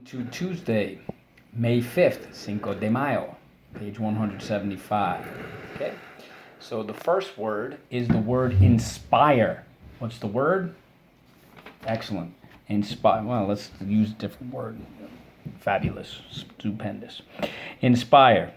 To Tuesday, May 5th, Cinco de Mayo, page 175. Okay, so the first word is the word inspire. What's the word? Excellent. Inspire. Well, let's use a different word. Fabulous. Stupendous. Inspire,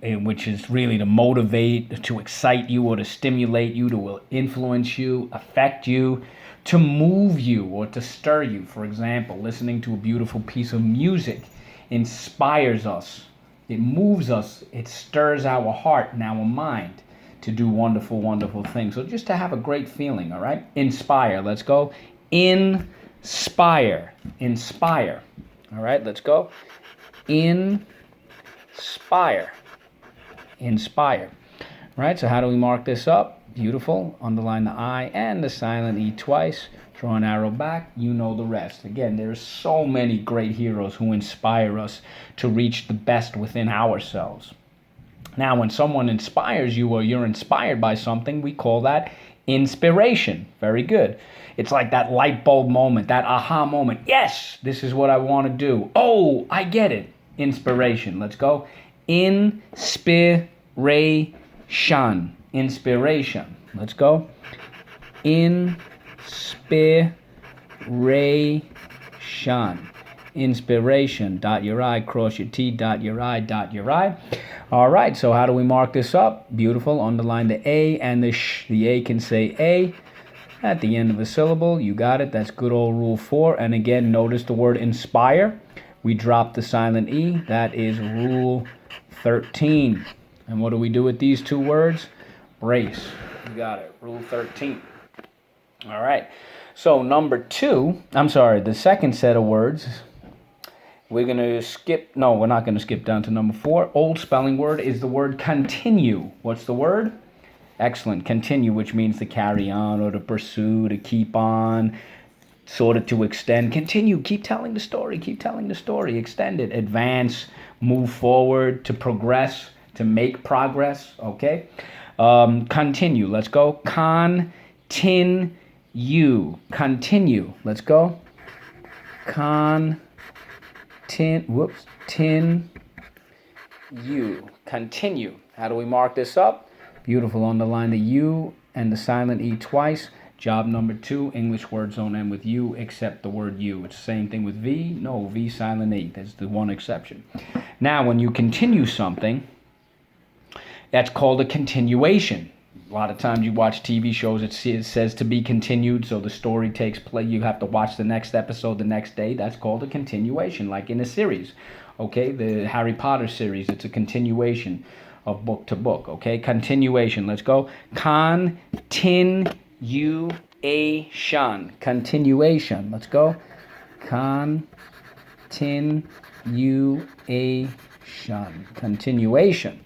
which is really to motivate, to excite you, or to stimulate you, to influence you, affect you, to move you, or to stir you. For example, listening to a beautiful piece of music inspires us, it moves us, it stirs our heart and our mind to do wonderful, wonderful things. So just to have a great feeling, all right? Inspire. Let's go. Inspire. Inspire. All right, let's go. Inspire. Inspire. Right, so how do we mark this up? Beautiful. Underline the I and the silent E twice. Draw an arrow back. You know the rest. Again, there's so many great heroes who inspire us to reach the best within ourselves. Now, when someone inspires you or you're inspired by something, we call that inspiration. Very good. It's like that light bulb moment, that aha moment. Yes, this is what I want to do. Oh, I get it. Inspiration. Let's go. Inspiration. Inspiration. Let's go. Inspiration. Inspiration. Dot your I, cross your T, dot your I, dot your I. All right, so how do we mark this up? Beautiful. Underline the A and the sh. The A can say A at the end of a syllable. You got it. That's good old rule 4. And again, notice the word inspire. We drop the silent E. That is rule 13. And what do we do with these two words? Brace. You got it. Rule 13. All right. So the second set of words, we're going to skip. No, we're not going to skip down to number 4. Old spelling word is the word continue. What's the word? Excellent. Continue, which means to carry on or to pursue, to keep on, sort of to extend. Continue. Keep telling the story. Keep telling the story. Extend it. Advance. Move forward. To progress. To make progress. Okay. Continue. Let's go. Continue. Continue. Let's go. Continue. How do we mark this up? Beautiful. Underline the U and the silent E twice. Job number 2, English words don't end with U except the word U. It's the same thing with V. No, V silent E. That's the one exception. Now, when you continue something, that's called a continuation. A lot of times you watch TV shows, it says to be continued, so the story takes place. You have to watch the next episode the next day. That's called a continuation, like in a series. Okay, the Harry Potter series, it's a continuation of book to book. Okay, continuation. Let's go. Continuation. Continuation. Let's go. Continuation.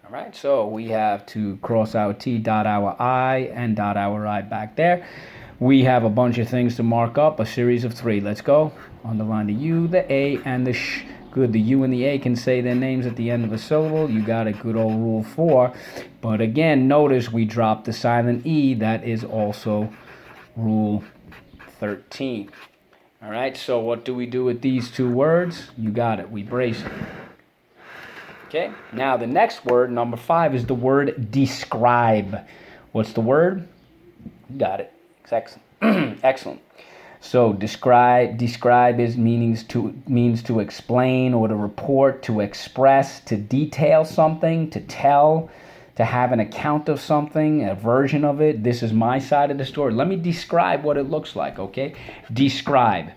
All right, so we have to cross our T, dot our I, and dot our I back there. We have a bunch of things to mark up, a series of 3. Let's go. Underline the U, the A, and the sh. Good, the U and the A can say their names at the end of a syllable. You got a good old rule 4. But again, notice we dropped the silent E. That is also rule 13. All right, so what do we do with these two words? You got it. We brace it. Okay, now the next word, number 5, is the word describe. What's the word? Got it. Excellent. Excellent. So describe means to explain or to report, to express, to detail something, to tell, to have an account of something, a version of it. This is my side of the story. Let me describe what it looks like, okay? Describe.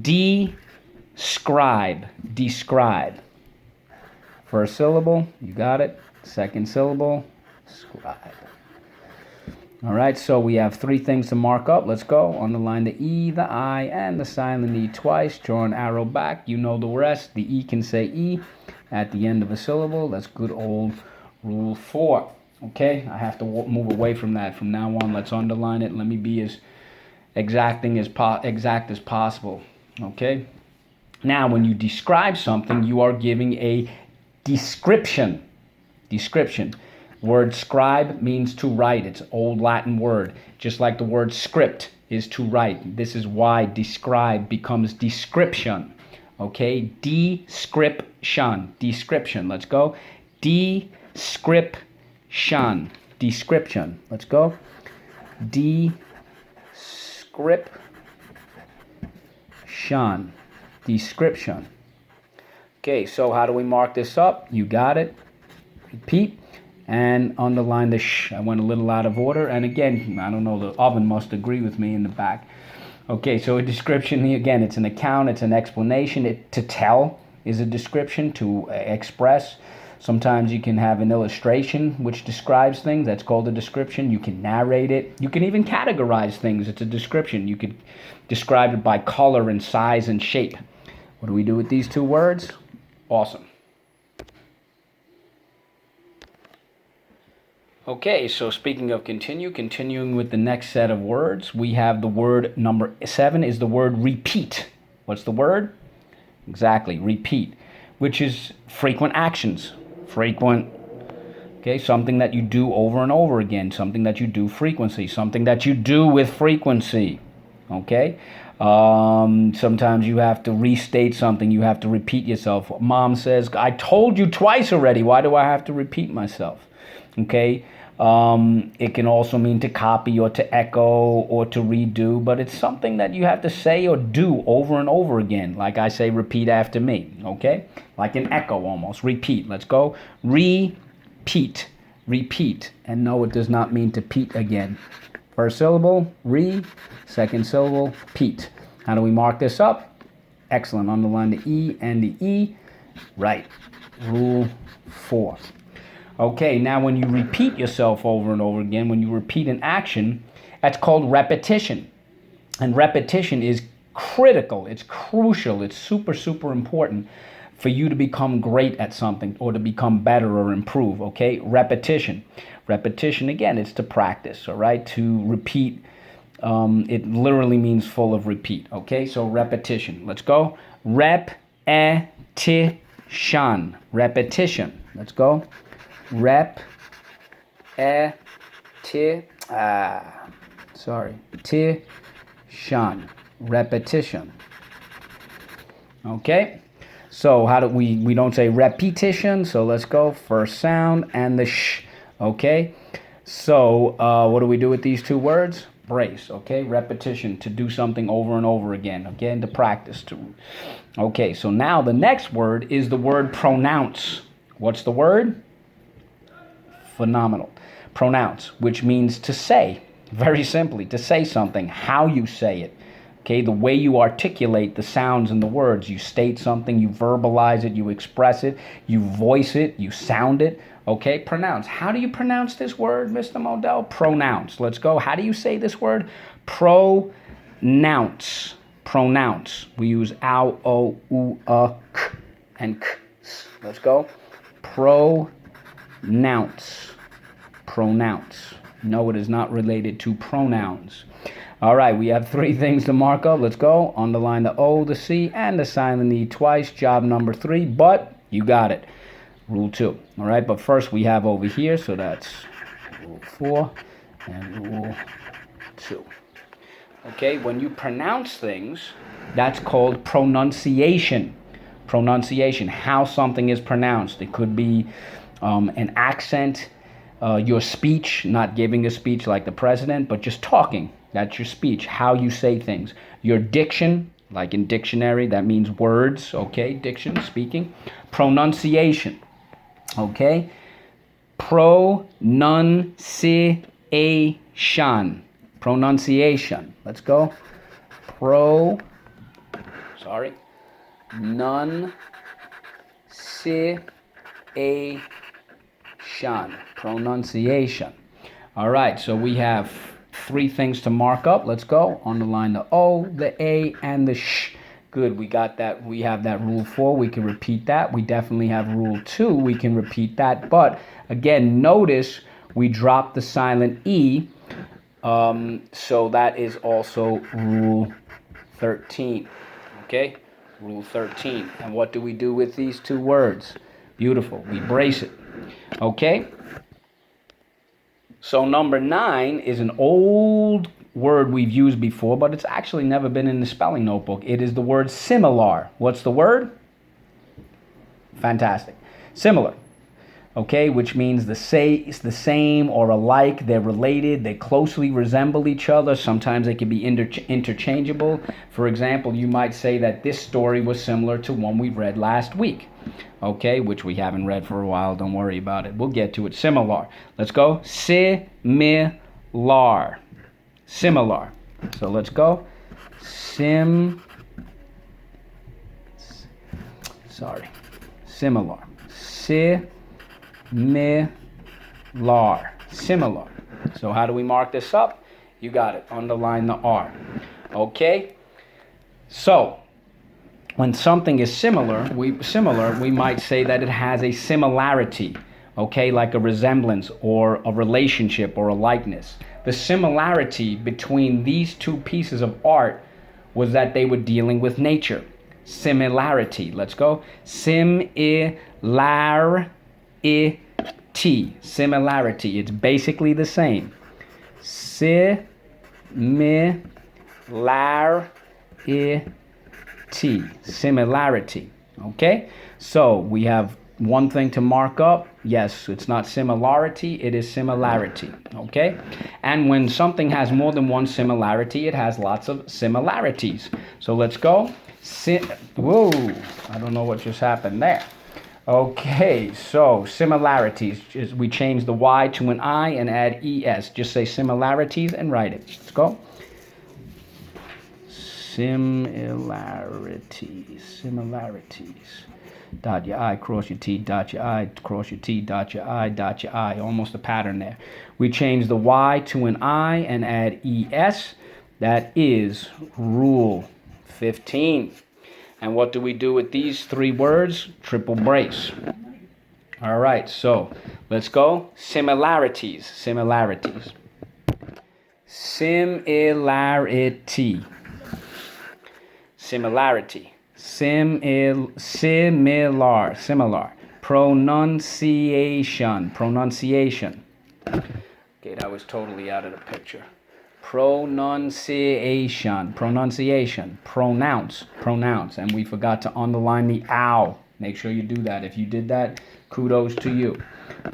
Describe. Describe. First syllable, you got it. Second syllable, scribe. All right, so we have 3 things to mark up. Let's go. Underline the E, the I, and the silent E twice. Draw an arrow back. You know the rest. The E can say E at the end of a syllable. That's good old rule 4. Okay, I have to move away from that. From now on, let's underline it. Let me be as exact as possible. Okay. Now, when you describe something, you are giving a description. Description. Word scribe means to write. It's an old Latin word. Just like the word script is to write. This is why describe becomes description. Okay, description. Description. Let's go. Description. Description. Let's go. Description. Description. Okay, so how do we mark this up? You got it. Repeat and underline the sh. I went a little out of order. And again, I don't know, the oven must agree with me in the back. Okay, so a description, again, it's an account, it's an explanation. To tell is a description, to express. Sometimes you can have an illustration which describes things. That's called a description. You can narrate it. You can even categorize things. It's a description. You could describe it by color and size and shape. What do we do with these two words? Awesome. Okay, so speaking of continuing with the next set of words, we have the word number 7 is the word repeat. What's the word? Exactly, repeat, which is frequent actions. Frequent, okay, something that you do over and over again, something that you do frequency, something that you do with frequency, okay? Sometimes you have to restate something, you have to repeat yourself. Mom says, I told you twice already, why do I have to repeat myself? Okay, it can also mean to copy or to echo or to redo, but it's something that you have to say or do over and over again. Like I say, repeat after me, okay? Like an echo almost, repeat. Let's go. Repeat, repeat. And no, it does not mean to peat again. First syllable, re, second syllable, peat. How do we mark this up? Excellent, underline the E and the E. Right, rule 4. Okay, now when you repeat yourself over and over again, when you repeat an action, that's called repetition. And repetition is critical, it's crucial, it's super, super important for you to become great at something or to become better or improve, okay? Repetition. Repetition, again, it's to practice, all right? To repeat, it literally means full of repeat, okay? So repetition, let's go. Repetition, repetition, let's go. Repetition. Okay, so how do we don't say repetition, so let's go first sound and the sh. Okay, so what do we do with these two words? Brace. Okay, repetition, to do something over and over again, to practice. Okay, so now the next word is the word pronounce. What's the word? Phenomenal. Pronounce, which means to say, very simply, to say something, how you say it, okay, the way you articulate the sounds and the words. You state something, you verbalize it, you express it, you voice it, you sound it, okay, pronounce. How do you pronounce this word, Mr. Modell? Pronounce. Let's go. How do you say this word? Pronounce. Pronounce. We use ow, o, u, k, and k. Let's go. Pronounce. Pronounce. No, it is not related to pronouns. All right, we have 3 things to mark up. Let's go. Underline the O, the C, and the silent E twice. Job number 3, but you got it. Rule 2. All right, but first we have over here, so that's rule 4 and rule 2. Okay, when you pronounce things, that's called pronunciation. Pronunciation, how something is pronounced. It could be an accent, your speech, not giving a speech like the president, but just talking. That's your speech, how you say things. Your diction, like in dictionary, that means words, okay? Diction, speaking. Pronunciation, okay? Pronunciation. Pronunciation. Let's go. Pronunciation. All right, so we have 3 things to mark up. Let's go. Underline the O, the A, and the sh. Good, we got that. We have that rule 4. We can repeat that. We definitely have rule 2. We can repeat that. But again, notice we dropped the silent E. So that is also rule 13. Okay? Rule 13. And what do we do with these 2 words? Beautiful. We brace it. Okay? So number 9 is an old word we've used before, but it's actually never been in the spelling notebook. It is the word similar. What's the word? Fantastic. Similar. Okay, which means the same or alike, they're related, they closely resemble each other. Sometimes they can be interchangeable. For example, you might say that this story was similar to one we read last week. Okay, which we haven't read for a while, don't worry about it. We'll get to it. Similar. Let's go. Similar. Similar. So let's go. Similar. Similar. So how do we mark this up? You got it. Underline the R. Okay? So, when something is similar, we might say that it has a similarity. Okay? Like a resemblance or a relationship or a likeness. The similarity between these two pieces of art was that they were dealing with nature. Similarity. Let's go. Similarity. Similarity. It's basically the same. Similarity. Okay? So we have one thing to mark up. Yes, it's not similarity, it is similarity. Okay? And when something has more than one similarity, it has lots of similarities. So let's go. Whoa, I don't know what just happened there. Okay, so similarities. We change the Y to an I and add ES. Just say similarities and write it. Let's go. Similarities. Dot your I, cross your T, dot your I, cross your T, dot your I, dot your I. Almost a pattern there. We change the Y to an I and add ES. That is Rule 15. And what do we do with these three words? Triple brace. All right, so let's go. Similarities. Similarities. Similarity. Similarity. Similar. Pronunciation. Pronunciation. Okay, that was totally out of the picture. Pronunciation. Pronounce. And we forgot to underline the ow. Make sure you do that. If you did that, kudos to you.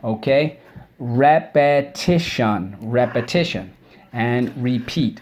Okay? Repetition. And repeat.